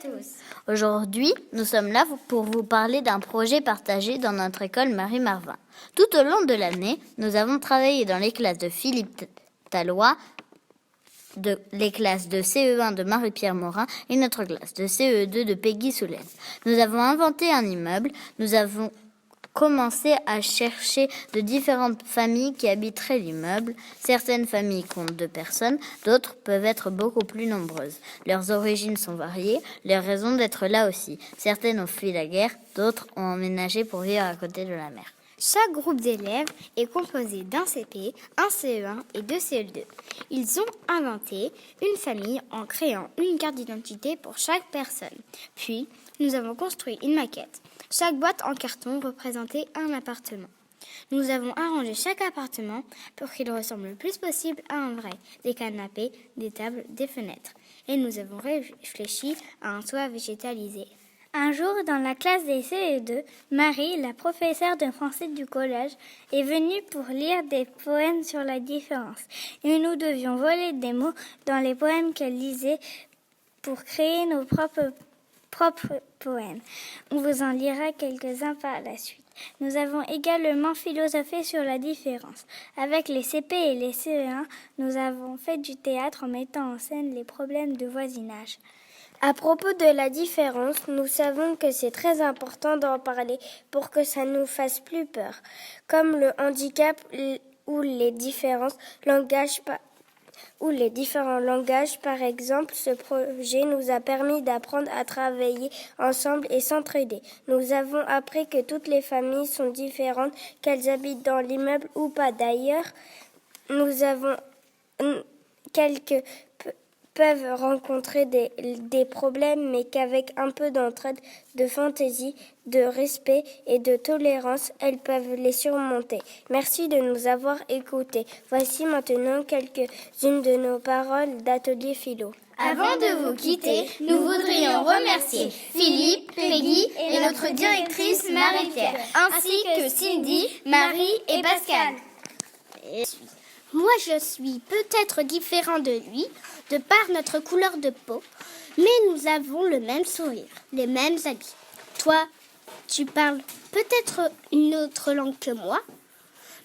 tous. Aujourd'hui, nous sommes là pour vous parler d'un projet partagé dans notre école Marie-Marvin. Tout au long de l'année, nous avons travaillé dans les classes de Philippe Tallois, les classes de CE1 de Marie-Pierre Morin et notre classe de CE2 de Peggy Soulaine. Nous avons inventé un immeuble, nous avons commencé à chercher de différentes familles qui habiteraient l'immeuble. Certaines familles comptent 2 personnes, d'autres peuvent être beaucoup plus nombreuses. Leurs origines sont variées, leurs raisons d'être là aussi. Certaines ont fui la guerre, d'autres ont emménagé pour vivre à côté de la mer. Chaque groupe d'élèves est composé d'un CP, un CE1 et 2 CE2. Ils ont inventé une famille en créant une carte d'identité pour chaque personne. Puis, nous avons construit une maquette. Chaque boîte en carton représentait un appartement. Nous avons arrangé chaque appartement pour qu'il ressemble le plus possible à un vrai. Des canapés, des tables, des fenêtres. Et nous avons réfléchi à un toit végétalisé. Un jour, dans la classe des CE2, Marie, la professeure de français du collège, est venue pour lire des poèmes sur la différence. Et nous devions voler des mots dans les poèmes qu'elle lisait pour créer nos propres poèmes. On vous en lira quelques-uns par la suite. Nous avons également philosophé sur la différence. Avec les CP et les CE1, nous avons fait du théâtre en mettant en scène les problèmes de voisinage. À propos de la différence, nous savons que c'est très important d'en parler pour que ça nous fasse plus peur, comme le handicap ou les différents langages. Par exemple, ce projet nous a permis d'apprendre à travailler ensemble et s'entraider. Nous avons appris que toutes les familles sont différentes, qu'elles habitent dans l'immeuble ou pas. D'ailleurs, nous avons quelques peuvent rencontrer des problèmes, mais qu'avec un peu d'entraide, de fantaisie, de respect et de tolérance, elles peuvent les surmonter. Merci de nous avoir écoutés. Voici maintenant quelques-unes de nos paroles d'Atelier Philo. Avant de vous quitter, nous voudrions remercier Philippe, Peggy et notre directrice Marie-Pierre, ainsi que Cindy, Marie et Pascal. Moi, je suis peut-être différent de lui, de par notre couleur de peau, mais nous avons le même sourire, les mêmes habits. Toi, tu parles peut-être une autre langue que moi,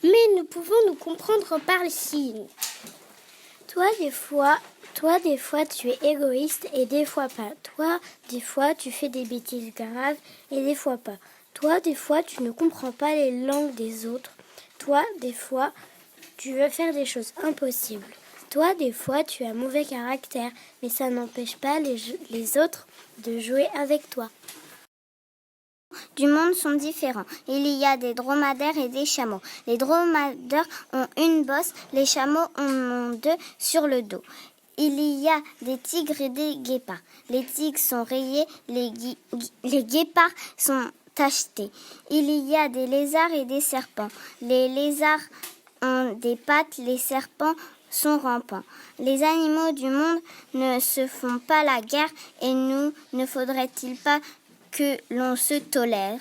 mais nous pouvons nous comprendre par les signes. Toi, des fois, tu es égoïste et des fois pas. Toi, des fois, tu fais des bêtises graves et des fois pas. Toi, des fois, tu ne comprends pas les langues des autres. Toi, des fois, tu veux faire des choses impossibles. Toi, des fois, tu as mauvais caractère, mais ça n'empêche pas les autres de jouer avec toi. Du monde sont différents. Il y a des dromadaires et des chameaux. Les dromadaires ont une bosse, les chameaux en ont 2 sur le dos. Il y a des tigres et des guépards. Les tigres sont rayés, les guépards sont tachetés. Il y a des lézards et des serpents. Les lézards ont des pattes, les serpents sont rampants. Les animaux du monde ne se font pas la guerre et nous, ne faudrait-il pas que l'on se tolère?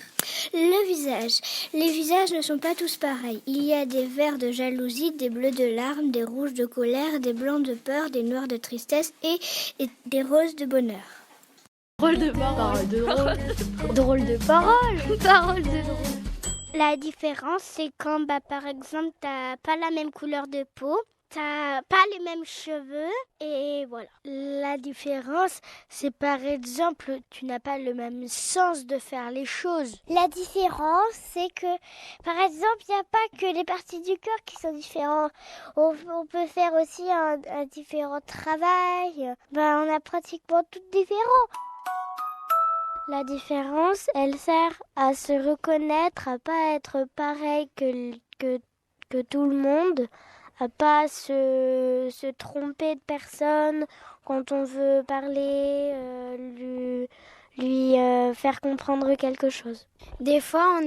Le visage. Les visages ne sont pas tous pareils. Il y a des verts de jalousie, des bleus de larmes, des rouges de colère, des blancs de peur, des noirs de tristesse et des roses de bonheur. Drôle de parole, Drôle de parole. Parole de drôle. La différence, c'est quand, par exemple, t'as pas la même couleur de peau, t'as pas les mêmes cheveux, et voilà. La différence, c'est par exemple, tu n'as pas le même sens de faire les choses. La différence, c'est que, par exemple, il n'y a pas que les parties du corps qui sont différentes. On peut faire aussi un différent travail. On a pratiquement tout différent. La différence, elle sert à se reconnaître, à pas être pareil que tout le monde, à pas se tromper de personne quand on veut parler, lui faire comprendre quelque chose. Des fois,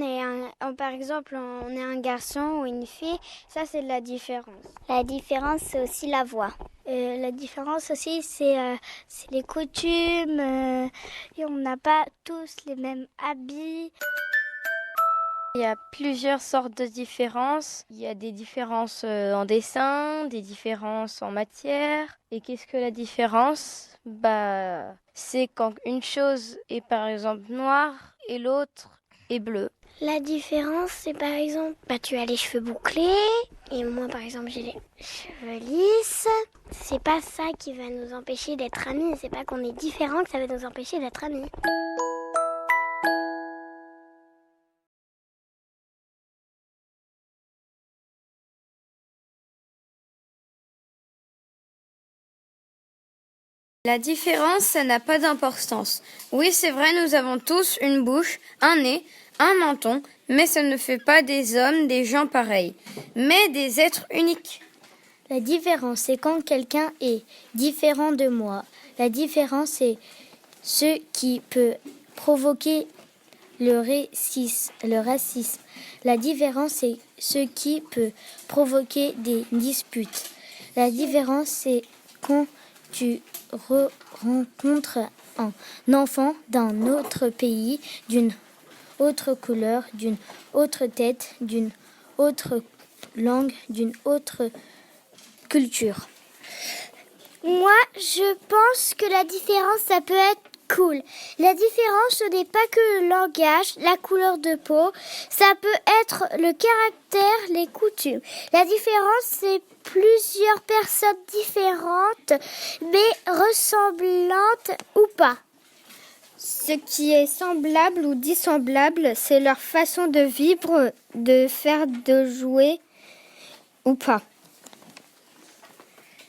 par exemple, on est un garçon ou une fille, ça c'est de la différence. La différence, c'est aussi la voix. La différence aussi, c'est les coutumes, et on n'a pas tous les mêmes habits. Il y a plusieurs sortes de différences. Il y a des différences en dessin, des différences en matière. Et qu'est-ce que la différence? C'est quand une chose est par exemple noire et l'autre est bleue. La différence, c'est par exemple, tu as les cheveux bouclés et moi par exemple j'ai les cheveux lisses. C'est pas ça qui va nous empêcher d'être amis. C'est pas qu'on est différents que ça va nous empêcher d'être amis. La différence, ça n'a pas d'importance. Oui, c'est vrai, nous avons tous une bouche, un nez, un menton, mais ça ne fait pas des hommes, des gens pareils, mais des êtres uniques. La différence, c'est quand quelqu'un est différent de moi. La différence, c'est ce qui peut provoquer le racisme. La différence, c'est ce qui peut provoquer des disputes. La différence, c'est quand tu rencontres un enfant d'un autre pays, d'une autre couleur, d'une autre tête, d'une autre langue, d'une autre culture. Moi, je pense que la différence, ça peut être cool. La différence, ce n'est pas que le langage, la couleur de peau, ça peut être le caractère, les coutumes. La différence, c'est plusieurs personnes différentes, mais ressemblantes ou pas. Ce qui est semblable ou dissemblable, c'est leur façon de vivre, de faire, de jouer ou pas.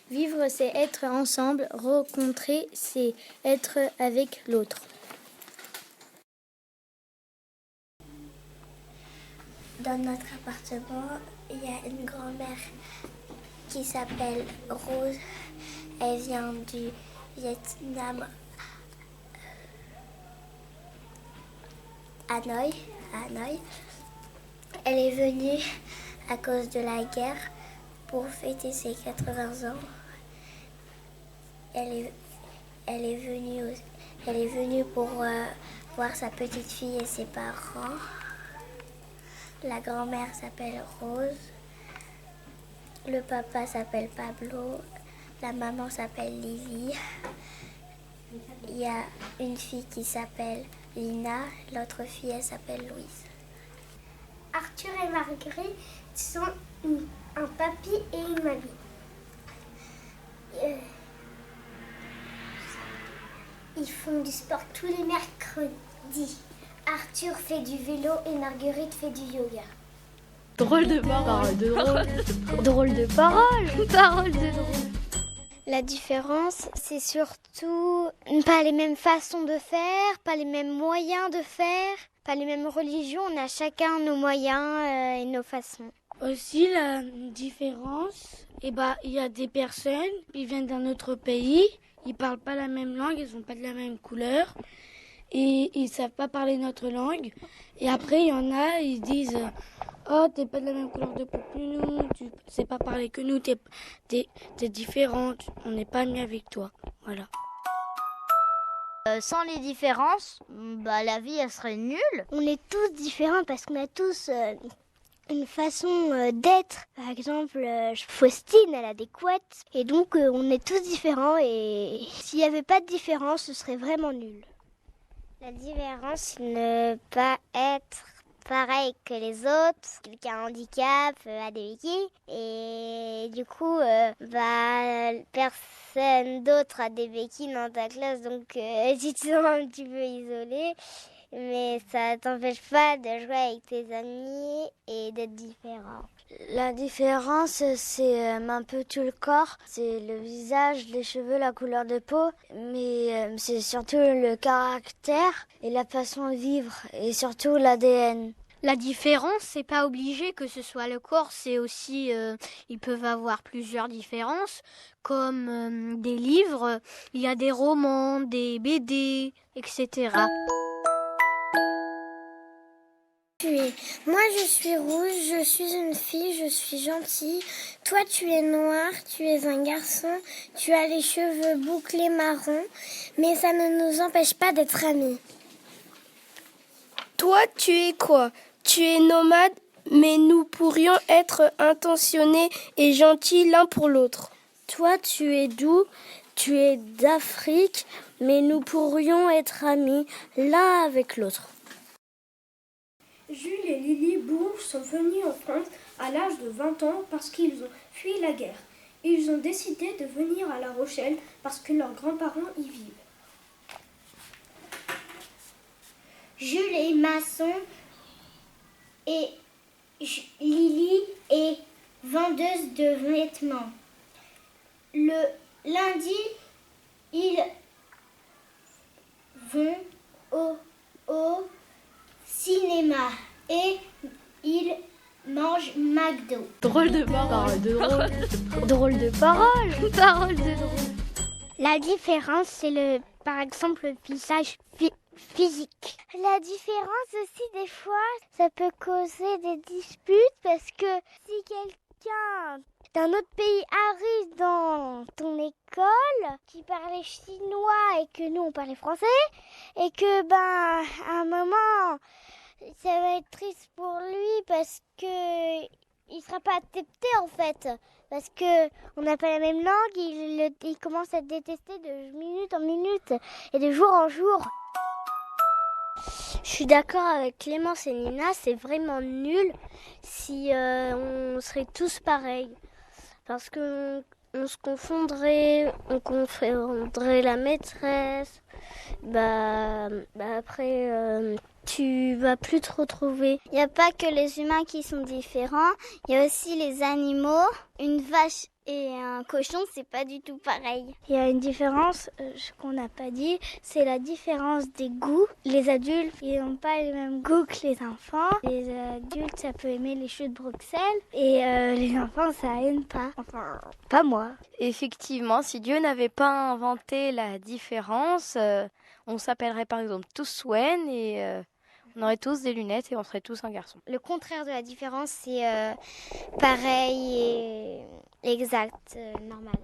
Vivre, c'est être ensemble. Rencontrer, c'est être avec l'autre. Dans notre appartement, il y a une grand-mère qui s'appelle Rose. Elle vient du Vietnam, Hanoï. Elle est venue à cause de la guerre pour fêter ses 80 ans. Elle est venue pour voir sa petite fille et ses parents. La grand-mère s'appelle Rose. Le papa s'appelle Pablo. La maman s'appelle Lily. Il y a une fille qui s'appelle Lina. L'autre fille, elle s'appelle Louise. Arthur et Marguerite sont un papy et une mamie. Ils font du sport tous les mercredis. Arthur fait du vélo et Marguerite fait du yoga. Drôle de parole, Drôle de parole. parole de drôle. La différence, c'est surtout pas les mêmes façons de faire, pas les mêmes moyens de faire, pas les mêmes religions. On a chacun nos moyens et nos façons. Aussi, la différence, il y a des personnes qui viennent d'un autre pays, ils parlent pas la même langue, ils ont pas de la même couleur et ils savent pas parler notre langue. Et après, il y en a, ils disent oh, t'es pas de la même couleur de peau que nous, tu sais pas parler que nous, t'es différent, on n'est pas amis avec toi. Voilà. Sans les différences, la vie, elle serait nulle. On est tous différents parce qu'on a tous une façon d'être. Par exemple, Faustine, elle a des couettes. Et donc, on est tous différents. Et s'il n'y avait pas de différence, ce serait vraiment nul. La différence, c'est ne pas être pareil que les autres. Quelqu'un a un handicap, a des béquilles. Et du coup, personne d'autre a des béquilles dans ta classe. Donc, tu te sens un petit peu isolé. Mais ça t'empêche pas de jouer avec tes amis et d'être différent. La différence, c'est un peu tout le corps. C'est le visage, les cheveux, la couleur de peau. Mais c'est surtout le caractère et la façon de vivre. Et surtout l'ADN. La différence, c'est pas obligé que ce soit le corps, c'est aussi, ils peuvent avoir plusieurs différences, comme des livres, il y a des romans, des BD, etc. Moi, je suis rouge, je suis une fille, je suis gentille. Toi, tu es noir, tu es un garçon, tu as les cheveux bouclés marrons, mais ça ne nous empêche pas d'être amis. Toi, tu es quoi? tu es nomade, mais nous pourrions être intentionnés et gentils l'un pour l'autre. Toi, tu es doux, tu es d'Afrique, mais nous pourrions être amis l'un avec l'autre. Jules et Lily Bourge sont venus en France à l'âge de 20 ans parce qu'ils ont fui la guerre. Ils ont décidé de venir à La Rochelle parce que leurs grands-parents y vivent. Jules est maçon et Lily est vendeuse de vêtements. Le lundi, ils vont au cinéma et ils mangent McDo. Drôle de parole. Drôle de parole. Parole de drôle. La différence, c'est par exemple le visage physique. La différence aussi, des fois, ça peut causer des disputes parce que si quelqu'un d'un autre pays arrive dans ton école qui parlait chinois et que nous on parlait français et que à un moment ça va être triste pour lui parce que il sera pas accepté en fait parce que on n'a pas la même langue, il commence à te détester de minute en minute et de jour en jour. Je suis d'accord avec Clémence et Nina, c'est vraiment nul si on serait tous pareils. Parce qu'on se confondrait, on confondrait la maîtresse. Après, tu vas plus te retrouver. Il n'y a pas que les humains qui sont différents, il y a aussi les animaux. Une vache et un cochon, c'est pas du tout pareil. Il y a une différence qu'on n'a pas dit, c'est la différence des goûts. Les adultes, ils n'ont pas les mêmes goûts que les enfants. Les adultes, ça peut aimer les choux de Bruxelles et les enfants, ça aime pas. Enfin, pas moi. Effectivement, si Dieu n'avait pas inventé la différence, on s'appellerait par exemple tous Swen et on aurait tous des lunettes et on serait tous un garçon. Le contraire de la différence, c'est pareil et exact, normal.